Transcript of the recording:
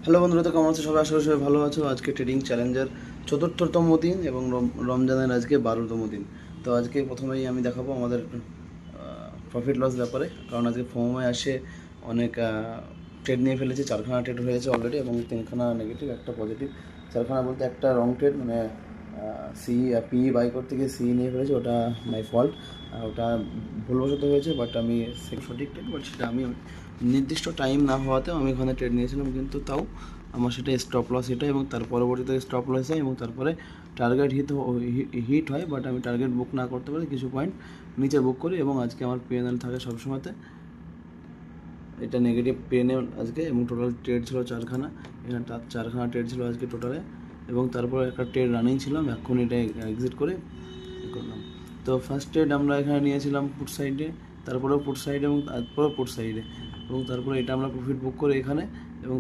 Hello বন্ধুরা, তো কেমন আছো সবাই? আশা করি সবাই ভালো আছো। আজকে ট্রেডিং চ্যালেঞ্জের চতুর্থতম দিন এবং রমজানের আজকে 12তম দিন। তো আজকে প্রথমেই আমি দেখাবো আমাদের প্রফিট লস ব্যাপারে, কারণ আজকে ফোমে আসে অনেক ট্রেড নিয়ে ফেলেছে। 4খানা ট্রেড হয়েছে অলরেডি এবং 3খানা নেগেটিভ, একটা পজিটিভ। 4খানা বলতে একটা রং ট্রেড, মানে সি পি বাই করতে গিয়ে সি নিয়ে ফেলেছে, ওটা মাই ফল্ট। ওটা ভুলবশত হয়েছে, বাট আমি সঠিক ট্রেড, বাট সেটা আমি নির্দিষ্ট টাইম না হওয়াতেও আমি ওখানে ট্রেড নিয়েছিলাম, কিন্তু তাও আমার সেটা স্টপ লস এটা, এবং তার পরবর্তীতে স্টপ লস হয় এবং তারপরে টার্গেট হিট হয়, বাট আমি টার্গেট বুক না করতে পারি, কিছু পয়েন্ট নিচে বুক করি। এবং আজকে আমার পিএনএল থাকে সবসময়তে, এটা নেগেটিভ পিএনএল আজকে, এবং টোটাল ট্রেড ছিল 4খানা। এখানে 4খানা ট্রেড ছিল আজকে টোটালে, এবং তারপরে একটা ট্রেড রানিং ছিলাম, এখন এটা এক্সিট করে করলাম। তো ফার্স্ট ট্রেড আমরা এখানে নিয়েছিলাম পুট সাইডে, তারপরেও পুট সাইডে, এবং তারপরেও পুট সাইডে, এবং তারপরে এটা আমরা প্রফিট বুক করে এখানে, এবং